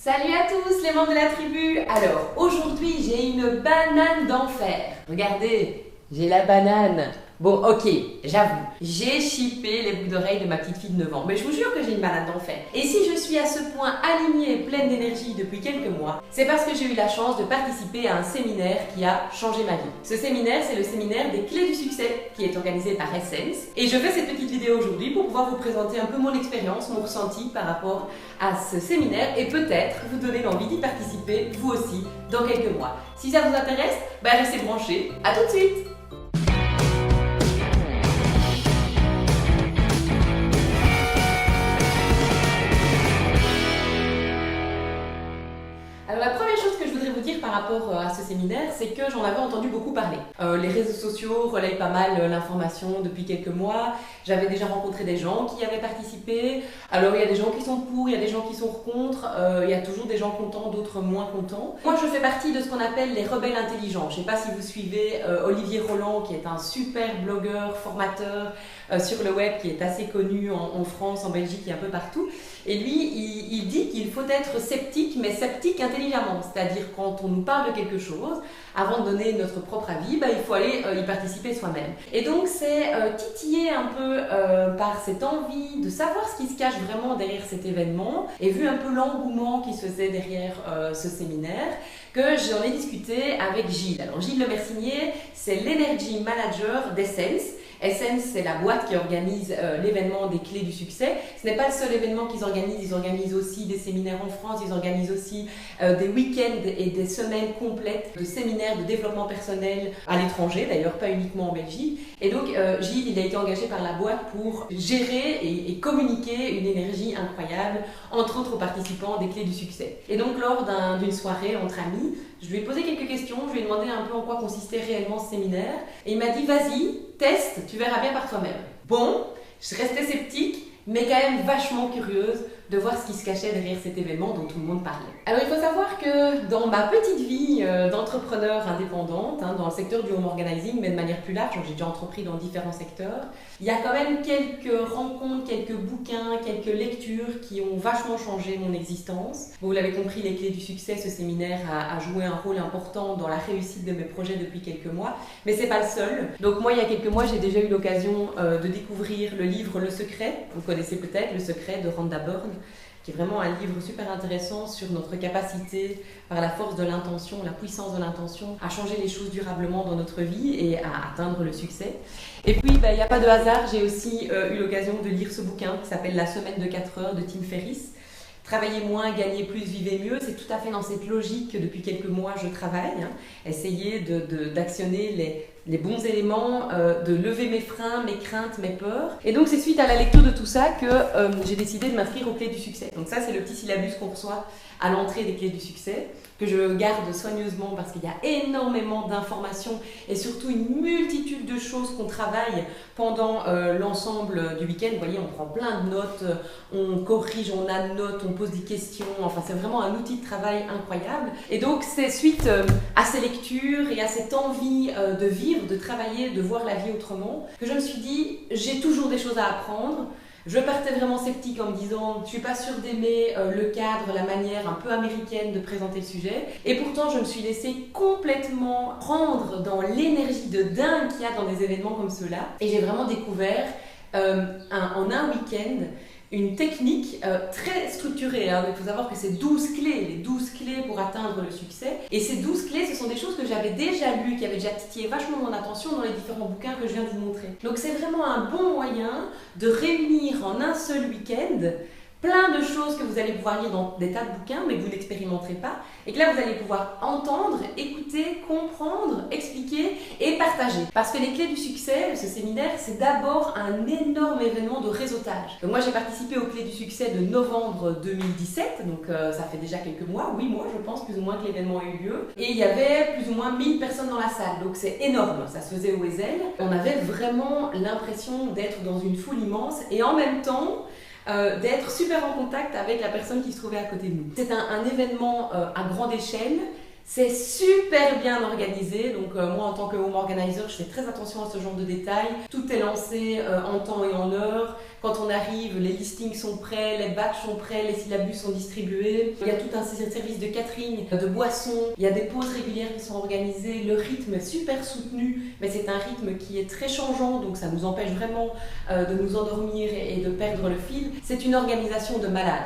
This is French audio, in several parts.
Salut à tous les membres de la tribu. Alors aujourd'hui j'ai une banane d'enfer. Regardez, j'ai la banane. Bon ok, j'avoue, j'ai chippé les boucles d'oreilles de ma petite fille de 9 ans. Mais je vous jure que j'ai une banane d'enfer. Et si je suis à ce point alignée et pleine d'énergie depuis quelques mois, c'est parce que j'ai eu la chance de participer à un séminaire qui a changé ma vie. Ce séminaire, c'est le séminaire des clés du succès qui est organisé par Essence. Et je fais cette petite vidéo aujourd'hui pour pouvoir vous présenter un peu mon expérience, mon ressenti par rapport à ce séminaire et peut-être vous donner l'envie d'y participer vous aussi dans quelques mois. Si ça vous intéresse, restez branchés. À tout de suite. Alors la première chose que je voudrais vous dire par rapport à ce séminaire, c'est que j'en avais entendu beaucoup parler. Les réseaux sociaux relayent pas mal l'information depuis quelques mois. J'avais déjà rencontré des gens qui y avaient participé. Alors il y a des gens qui sont pour, il y a des gens qui sont contre. Il y a toujours des gens contents, d'autres moins contents. Moi je fais partie de ce qu'on appelle les rebelles intelligents. Je ne sais pas si vous suivez Olivier Roland, qui est un super blogueur, formateur sur le web, qui est assez connu en France, en Belgique et un peu partout. Et lui, il dit qu'il faut être sceptique, mais sceptique intelligemment. C'est-à-dire quand on nous parle de quelque chose, avant de donner notre propre avis, il faut aller y participer soi-même. Et donc c'est titillé un peu par cette envie de savoir ce qui se cache vraiment derrière cet événement, et vu un peu l'engouement qui se faisait derrière ce séminaire, que j'en ai discuté avec Gilles. Alors Gilles Le Mercinier, c'est l'Energy Manager d'Essence. Essence, c'est la boîte qui organise l'événement des clés du succès. Ce n'est pas le seul événement qu'ils organisent. Ils organisent aussi des séminaires en France. Ils organisent aussi des week-ends et des semaines complètes de séminaires de développement personnel à l'étranger, d'ailleurs pas uniquement en Belgique. Et donc Gilles, il a été engagé par la boîte pour gérer et communiquer une énergie incroyable, entre autres aux participants des clés du succès. Et donc lors d'une soirée entre amis, je lui ai posé quelques questions, je lui ai demandé un peu en quoi consistait réellement ce séminaire, et il m'a dit vas-y, teste, tu verras bien par toi-même. Bon, je restais sceptique, mais quand même vachement curieuse de voir ce qui se cachait derrière cet événement dont tout le monde parlait. Alors il faut savoir que dans ma petite vie d'entrepreneur indépendante, dans le secteur du home organizing, mais de manière plus large, j'ai déjà entrepris dans différents secteurs, il y a quand même quelques rencontres, quelques bouquins, quelques lectures qui ont vachement changé mon existence. Vous l'avez compris, les clés du succès, ce séminaire a joué un rôle important dans la réussite de mes projets depuis quelques mois, mais c'est pas le seul. Donc moi, il y a quelques mois, j'ai déjà eu l'occasion de découvrir le livre Le Secret. Vous connaissez peut-être Le Secret de Rhonda Byrne, qui est vraiment un livre super intéressant sur notre capacité, par la force de l'intention, la puissance de l'intention, à changer les choses durablement dans notre vie et à atteindre le succès. Et puis, il n'y a pas de hasard, j'ai aussi eu l'occasion de lire ce bouquin qui s'appelle La semaine de 4 heures de Tim Ferriss. Travailler moins, gagner plus, vivre mieux, c'est tout à fait dans cette logique que depuis quelques mois je travaille. Essayer d'actionner les bons éléments, de lever mes freins, mes craintes, mes peurs. Et donc c'est suite à la lecture de tout ça que j'ai décidé de m'inscrire aux clés du succès. Donc ça, c'est le petit syllabus qu'on reçoit à l'entrée des clés du succès, que je garde soigneusement parce qu'il y a énormément d'informations et surtout une multitude de choses qu'on travaille pendant l'ensemble du week-end. Vous voyez, on prend plein de notes, on corrige, on annote, on pose des questions. Enfin, c'est vraiment un outil de travail incroyable. Et donc, c'est suite à ces lectures et à cette envie de vivre, de travailler, de voir la vie autrement, que je me suis dit, j'ai toujours des choses à apprendre. Je partais vraiment sceptique en me disant, je suis pas sûre d'aimer le cadre, la manière un peu américaine de présenter le sujet. Et pourtant, je me suis laissée complètement prendre dans l'énergie de dingue qu'il y a dans des événements comme ceux-là. Et j'ai vraiment découvert en un week-end une technique très structurée. Il faut savoir que c'est 12 clés, les 12 clés pour atteindre le succès. Et ces 12 clés, ce sont des choses que j'avais déjà lues, qui avaient déjà titillé vachement mon attention dans les différents bouquins que je viens de vous montrer. Donc c'est vraiment un bon moyen de réunir en un seul week-end plein de choses que vous allez pouvoir lire dans des tas de bouquins, mais que vous n'expérimenterez pas, et que là vous allez pouvoir entendre, écouter, comprendre, expliquer et partager. Parce que les clés du succès, ce séminaire, c'est d'abord un énorme événement de réseautage. Donc moi j'ai participé aux clés du succès de novembre 2017, donc ça fait déjà quelques mois, 8 mois je pense, plus ou moins que l'événement a eu lieu, et il y avait plus ou moins 1000 personnes dans la salle, donc c'est énorme, ça se faisait au Wesel. On avait vraiment l'impression d'être dans une foule immense, et en même temps, d'être super en contact avec la personne qui se trouvait à côté de nous. C'est un événement à grande échelle, c'est super bien organisé, donc moi en tant que home organizer, je fais très attention à ce genre de détails. Tout est lancé en temps et en heure. Quand on arrive, les listings sont prêts, les batchs sont prêts, les syllabus sont distribués. Il y a tout un service de catering, de boissons, il y a des pauses régulières qui sont organisées. Le rythme est super soutenu, mais c'est un rythme qui est très changeant, donc ça nous empêche vraiment de nous endormir et de perdre le fil. C'est une organisation de malade.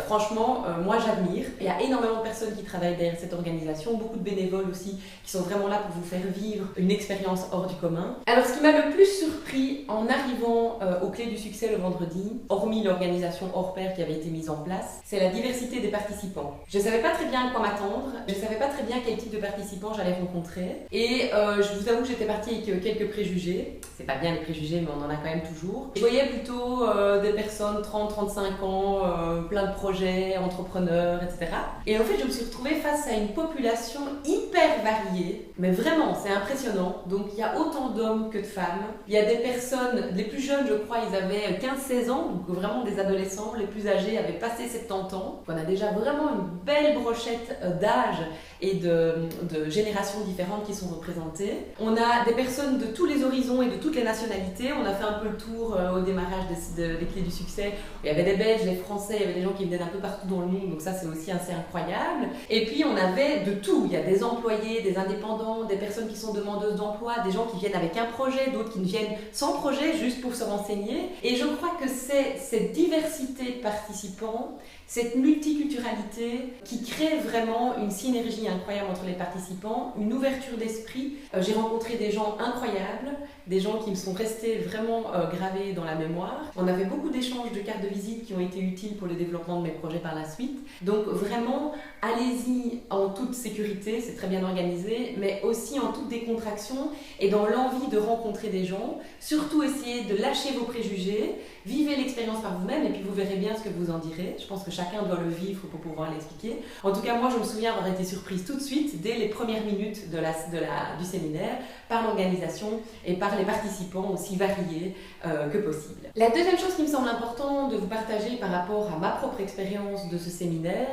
Franchement, moi j'admire. Il y a énormément de personnes qui travaillent derrière cette organisation, beaucoup de bénévoles aussi qui sont vraiment là pour vous faire vivre une expérience hors du commun. Alors ce qui m'a le plus surpris en arrivant aux Clés du Succès le vendredi, hormis l'organisation hors pair qui avait été mise en place, c'est la diversité des participants. Je ne savais pas très bien à quoi m'attendre, je ne savais pas très bien quel type de participants j'allais rencontrer et je vous avoue que j'étais partie avec quelques préjugés. C'est pas bien les préjugés, mais on en a quand même toujours. Je voyais plutôt des personnes 30-35 ans, plein de projets, entrepreneurs, etc. Et en fait, je me suis retrouvée face à une population hyper variée, mais vraiment, c'est impressionnant. Donc, il y a autant d'hommes que de femmes. Il y a des personnes, les plus jeunes, je crois, ils avaient 15-16 ans, donc vraiment des adolescents. Les plus âgés avaient passé 70 ans. On a déjà vraiment une belle brochette d'âge et de générations différentes qui sont représentées. On a des personnes de tous les horizons et de toutes les nationalités. On a fait un peu le tour au démarrage des Clés du Succès. Il y avait des Belges, des Français, il y avait des gens qui venaient d'un peu partout dans le monde, donc ça c'est aussi assez incroyable. Et puis on avait de tout. Il y a des employés, des indépendants, des personnes qui sont demandeuses d'emploi, des gens qui viennent avec un projet, d'autres qui viennent sans projet juste pour se renseigner. Et je crois que c'est cette diversité de participants, cette multiculturalité qui crée vraiment une synergie incroyable entre les participants, une ouverture d'esprit. J'ai rencontré des gens incroyables, des gens qui me sont restés vraiment gravés dans la mémoire. On a fait beaucoup d'échanges de cartes de visite qui ont été utiles pour le développement de mes projets par la suite. Donc vraiment, allez-y en toute sécurité, c'est très bien organisé, mais aussi en toute décontraction et dans l'envie de rencontrer des gens. Surtout essayez de lâcher vos préjugés, vivez l'expérience par vous-même et puis vous verrez bien ce que vous en direz. Je pense que chacun doit le vivre pour pouvoir l'expliquer. En tout cas, moi je me souviens avoir été surprise tout de suite, dès les premières minutes du séminaire, par l'organisation et par les participants aussi variés que possible. La deuxième chose qui me semble important de vous partager par rapport à ma propre expérience de ce séminaire,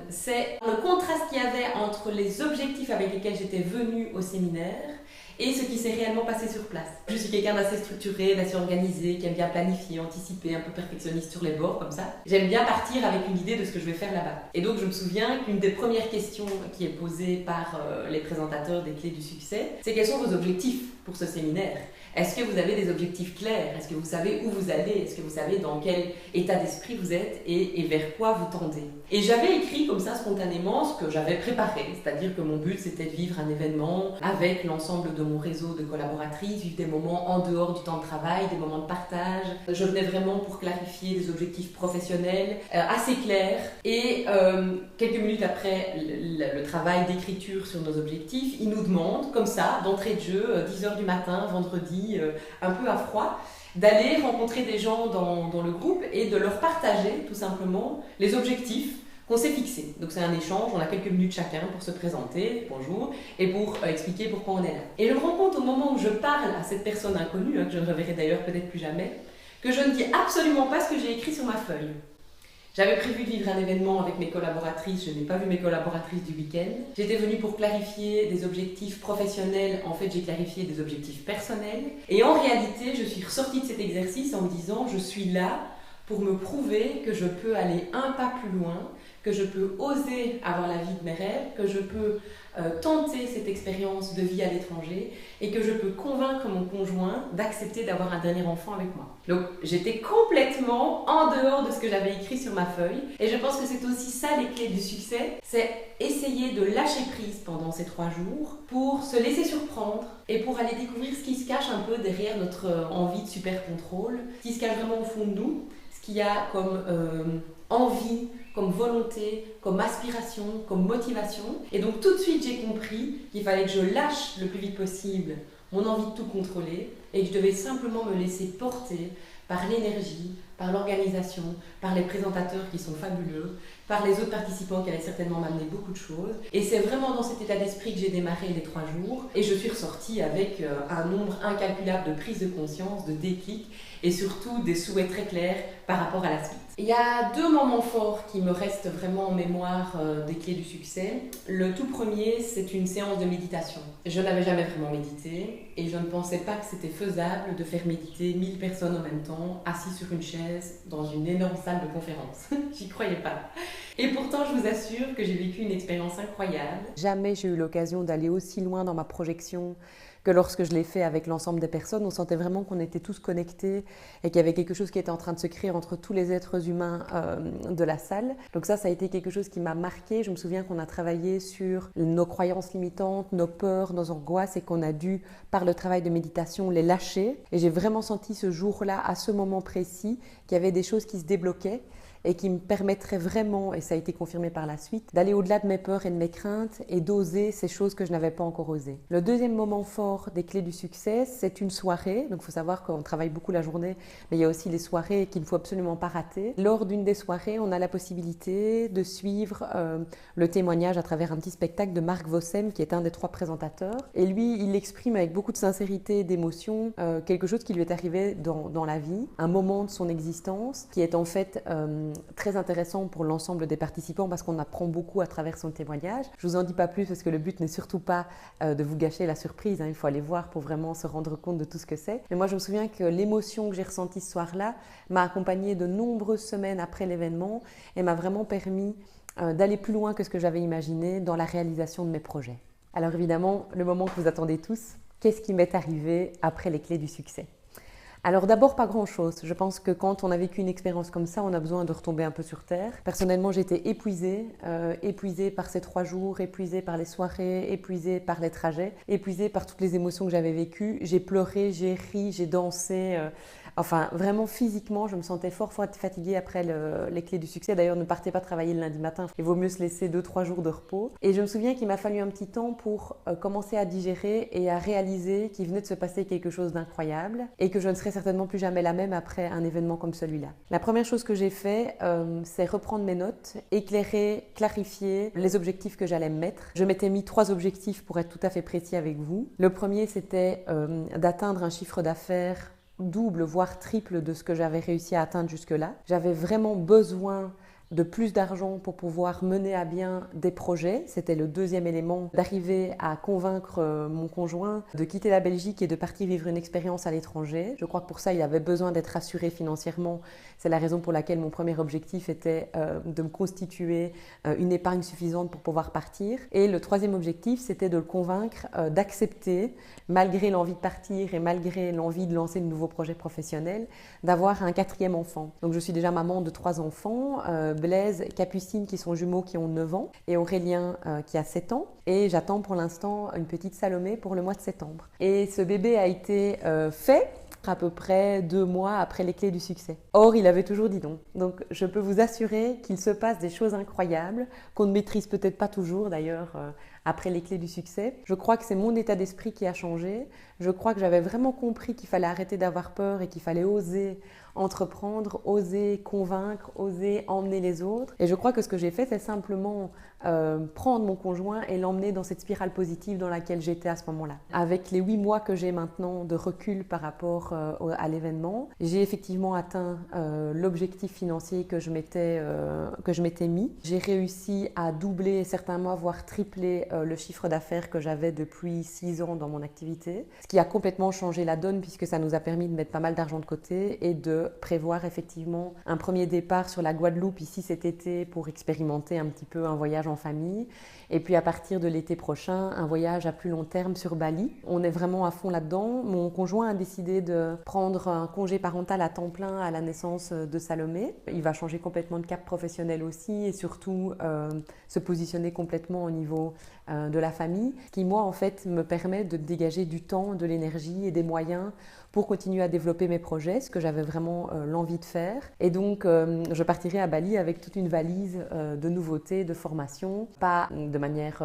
c'est le contraste qu'il y avait entre les objectifs avec lesquels j'étais venue au séminaire et ce qui s'est réellement passé sur place. Je suis quelqu'un d'assez structuré, d'assez organisé, qui aime bien planifier, anticiper, un peu perfectionniste sur les bords comme ça. J'aime bien partir avec une idée de ce que je vais faire là-bas. Et donc je me souviens qu'une des premières questions qui est posée par les présentateurs des Clés du Succès, c'est quels sont vos objectifs pour ce séminaire ? Est-ce que vous avez des objectifs clairs ? Est-ce que vous savez où vous allez ? Est-ce que vous savez dans quel état d'esprit vous êtes et vers quoi vous tendez ? Et j'avais écrit comme ça spontanément ce que j'avais préparé, c'est-à-dire que mon but c'était de vivre un événement avec l'ensemble de mon réseau de collaboratrices, vivre des moments en dehors du temps de travail, des moments de partage. Je venais vraiment pour clarifier des objectifs professionnels assez clairs et quelques minutes après le travail d'écriture sur nos objectifs, ils nous demandent comme ça, d'entrée de jeu, 10h du matin, vendredi, un peu à froid, d'aller rencontrer des gens dans le groupe et de leur partager tout simplement les objectifs qu'on s'est fixés. Donc c'est un échange, on a quelques minutes chacun pour se présenter, bonjour, et pour expliquer pourquoi on est là. Et je me rends compte au moment où je parle à cette personne inconnue, que je ne reverrai d'ailleurs peut-être plus jamais, que je ne dis absolument pas ce que j'ai écrit sur ma feuille. J'avais prévu de vivre un événement avec mes collaboratrices, je n'ai pas vu mes collaboratrices du week-end. J'étais venue pour clarifier des objectifs professionnels, en fait j'ai clarifié des objectifs personnels. Et en réalité, je suis ressortie de cet exercice en me disant, je suis là pour me prouver que je peux aller un pas plus loin, que je peux oser avoir la vie de mes rêves, que je peux tenter cette expérience de vie à l'étranger et que je peux convaincre mon conjoint d'accepter d'avoir un dernier enfant avec moi. Donc j'étais complètement en dehors de ce que j'avais écrit sur ma feuille et je pense que c'est aussi ça les clés du succès, c'est essayer de lâcher prise pendant ces 3 jours pour se laisser surprendre et pour aller découvrir ce qui se cache un peu derrière notre envie de super contrôle, ce qui se cache vraiment au fond de nous, ce qu'il y a comme envie, comme volonté, comme aspiration, comme motivation. Et donc tout de suite j'ai compris qu'il fallait que je lâche le plus vite possible mon envie de tout contrôler et que je devais simplement me laisser porter par l'énergie, par l'organisation, par les présentateurs qui sont fabuleux, par les autres participants qui allaient certainement m'amener beaucoup de choses. Et c'est vraiment dans cet état d'esprit que j'ai démarré les 3 jours. Et je suis ressortie avec un nombre incalculable de prises de conscience, de déclics et surtout des souhaits très clairs par rapport à la suite. Il y a 2 moments forts qui me restent vraiment en mémoire des clés du succès. Le tout premier, c'est une séance de méditation. Je n'avais jamais vraiment médité et je ne pensais pas que c'était faisable de faire méditer 1000 personnes en même temps, assis sur une chaise dans une énorme salle de conférence. J'y croyais pas. Et pourtant, je vous assure que j'ai vécu une expérience incroyable. Jamais j'ai eu l'occasion d'aller aussi loin dans ma projection que lorsque je l'ai fait avec l'ensemble des personnes. On sentait vraiment qu'on était tous connectés et qu'il y avait quelque chose qui était en train de se créer entre tous les êtres humains de la salle. Donc ça a été quelque chose qui m'a marqué. Je me souviens qu'on a travaillé sur nos croyances limitantes, nos peurs, nos angoisses et qu'on a dû, par le travail de méditation, les lâcher. Et j'ai vraiment senti ce jour-là, à ce moment précis, qu'il y avait des choses qui se débloquaient et qui me permettrait vraiment, et ça a été confirmé par la suite, d'aller au-delà de mes peurs et de mes craintes et d'oser ces choses que je n'avais pas encore osées. Le deuxième moment fort des clés du succès, c'est une soirée. Donc il faut savoir qu'on travaille beaucoup la journée, mais il y a aussi les soirées qu'il ne faut absolument pas rater. Lors d'une des soirées, on a la possibilité de suivre le témoignage à travers un petit spectacle de Marc Vossem, qui est un des 3 présentateurs. Et lui, il exprime avec beaucoup de sincérité et d'émotion quelque chose qui lui est arrivé dans la vie, un moment de son existence qui est en fait très intéressant pour l'ensemble des participants parce qu'on apprend beaucoup à travers son témoignage. Je vous en dis pas plus parce que le but n'est surtout pas de vous gâcher la surprise, il faut aller voir pour vraiment se rendre compte de tout ce que c'est. Mais moi je me souviens que l'émotion que j'ai ressentie ce soir-là m'a accompagnée de nombreuses semaines après l'événement et m'a vraiment permis d'aller plus loin que ce que j'avais imaginé dans la réalisation de mes projets. Alors évidemment, le moment que vous attendez tous, qu'est-ce qui m'est arrivé après les clés du succès ? Alors d'abord, pas grand-chose. Je pense que quand on a vécu une expérience comme ça, on a besoin de retomber un peu sur terre. Personnellement, j'étais épuisée par ces 3 jours, épuisée par les soirées, épuisée par les trajets, épuisée par toutes les émotions que j'avais vécues. J'ai pleuré, j'ai ri, j'ai dansé. Enfin, vraiment physiquement, je me sentais fort fatiguée après les clés du succès. D'ailleurs, ne partez pas travailler le lundi matin. Il vaut mieux se laisser 2-3 jours de repos. Et je me souviens qu'il m'a fallu un petit temps pour commencer à digérer et à réaliser qu'il venait de se passer quelque chose d'incroyable et que je ne serais certainement plus jamais la même après un événement comme celui-là. La première chose que j'ai fait, c'est reprendre mes notes, éclairer, clarifier les objectifs que j'allais me mettre. Je m'étais mis 3 objectifs pour être tout à fait précis avec vous. Le premier, c'était d'atteindre un chiffre d'affaires double, voire triple de ce que j'avais réussi à atteindre jusque-là. J'avais vraiment besoin de plus d'argent pour pouvoir mener à bien des projets. C'était le deuxième élément, d'arriver à convaincre mon conjoint de quitter la Belgique et de partir vivre une expérience à l'étranger. Je crois que pour ça, il avait besoin d'être assuré financièrement. C'est la raison pour laquelle mon premier objectif était de me constituer une épargne suffisante pour pouvoir partir. Et le troisième objectif, c'était de le convaincre d'accepter, malgré l'envie de partir et malgré l'envie de lancer de nouveaux projets professionnels, d'avoir un 4e enfant. Donc je suis déjà maman de 3 enfants, Blaise, Capucine qui sont jumeaux qui ont 9 ans et Aurélien qui a 7 ans. Et j'attends pour l'instant une petite Salomé pour le mois de septembre. Et ce bébé a été fait à peu près 2 mois après les clés du succès. Or, il avait toujours dit non. Donc, je peux vous assurer qu'il se passe des choses incroyables, qu'on ne maîtrise peut-être pas toujours d'ailleurs après les clés du succès. Je crois que c'est mon état d'esprit qui a changé. Je crois que j'avais vraiment compris qu'il fallait arrêter d'avoir peur et qu'il fallait oser entreprendre, oser convaincre, oser emmener les autres. Et je crois que ce que j'ai fait, c'est simplement prendre mon conjoint et l'emmener dans cette spirale positive dans laquelle j'étais à ce moment-là. Avec les 8 mois que j'ai maintenant de recul par rapport à l'événement, j'ai effectivement atteint l'objectif financier que je m'étais mis. J'ai réussi à doubler certains mois, voire tripler le chiffre d'affaires que j'avais depuis 6 ans dans mon activité, ce qui a complètement changé la donne puisque ça nous a permis de mettre pas mal d'argent de côté et de prévoir effectivement un premier départ sur la Guadeloupe ici cet été pour expérimenter un petit peu un voyage en famille et puis à partir de l'été prochain un voyage à plus long terme sur Bali. On est vraiment à fond là-dedans. Mon conjoint a décidé de prendre un congé parental à temps plein à la naissance de Salomé. Il va changer complètement de cap professionnel aussi et surtout se positionner complètement au niveau de la famille, qui moi en fait me permet de dégager du temps, de l'énergie et des moyens pour continuer à développer mes projets, ce que j'avais vraiment l'envie de faire. Et donc je partirai à Bali avec toute une valise de nouveautés, de formations, pas de manière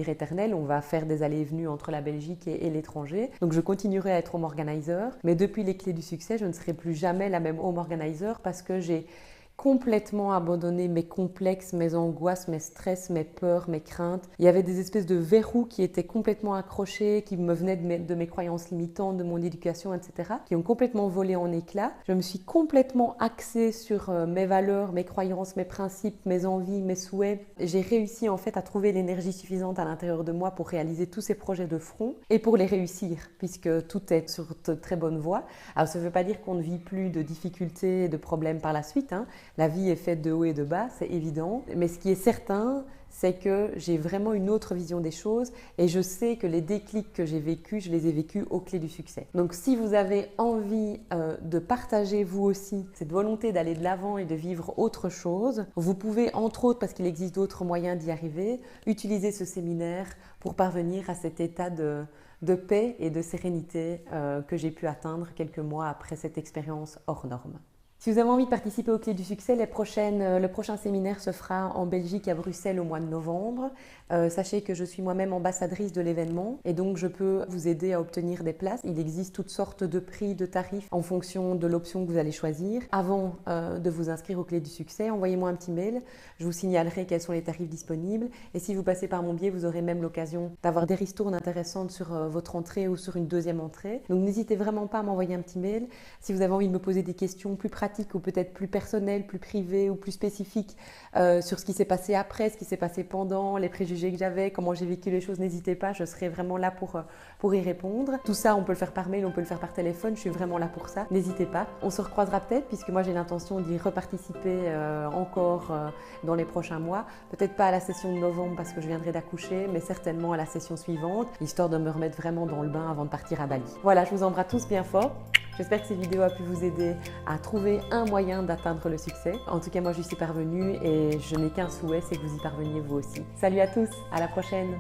éternelle. On va faire des allées et venues entre la Belgique et l'étranger. Donc je continuerai à être home organizer, mais depuis les clés du succès, je ne serai plus jamais la même home organizer parce que j'ai complètement abandonné mes complexes, mes angoisses, mes stress, mes peurs, mes craintes. Il y avait des espèces de verrous qui étaient complètement accrochés, qui me venaient de mes croyances limitantes, de mon éducation, etc., qui ont complètement volé en éclats. Je me suis complètement axée sur mes valeurs, mes croyances, mes principes, mes envies, mes souhaits. J'ai réussi en fait à trouver l'énergie suffisante à l'intérieur de moi pour réaliser tous ces projets de front et pour les réussir, puisque tout est sur de très bonne voie. Alors ça ne veut pas dire qu'on ne vit plus de difficultés et de problèmes par la suite, hein. La vie est faite de hauts et de bas, c'est évident. Mais ce qui est certain, c'est que j'ai vraiment une autre vision des choses et je sais que les déclics que j'ai vécus, je les ai vécus aux clés du succès. Donc si vous avez envie de partager vous aussi cette volonté d'aller de l'avant et de vivre autre chose, vous pouvez entre autres, parce qu'il existe d'autres moyens d'y arriver, utiliser ce séminaire pour parvenir à cet état de paix et de sérénité que j'ai pu atteindre quelques mois après cette expérience hors norme. Si vous avez envie de participer aux Clés du Succès, le prochain séminaire se fera en Belgique, à Bruxelles, au mois de novembre. Sachez que je suis moi-même ambassadrice de l'événement et donc je peux vous aider à obtenir des places. Il existe toutes sortes de prix, de tarifs en fonction de l'option que vous allez choisir. Avant de vous inscrire aux Clés du Succès, envoyez-moi un petit mail. Je vous signalerai quels sont les tarifs disponibles. Et si vous passez par mon biais, vous aurez même l'occasion d'avoir des ristournes intéressantes sur votre entrée ou sur une deuxième entrée. Donc n'hésitez vraiment pas à m'envoyer un petit mail. Si vous avez envie de me poser des questions plus pratiques ou peut-être plus personnelles, plus privées ou plus spécifiques sur ce qui s'est passé après, ce qui s'est passé pendant, les préjugés que j'avais, comment j'ai vécu les choses, n'hésitez pas, je serai vraiment là pour y répondre. Tout ça, on peut le faire par mail, on peut le faire par téléphone, je suis vraiment là pour ça, n'hésitez pas. On se recroisera peut-être, puisque moi j'ai l'intention d'y reparticiper encore dans les prochains mois. Peut-être pas à la session de novembre parce que je viendrai d'accoucher, mais certainement à la session suivante, histoire de me remettre vraiment dans le bain avant de partir à Bali. Voilà, je vous embrasse tous bien fort. J'espère que cette vidéo a pu vous aider à trouver un moyen d'atteindre le succès. En tout cas, moi, j'y suis parvenue et je n'ai qu'un souhait, c'est que vous y parveniez vous aussi. Salut à tous, à la prochaine!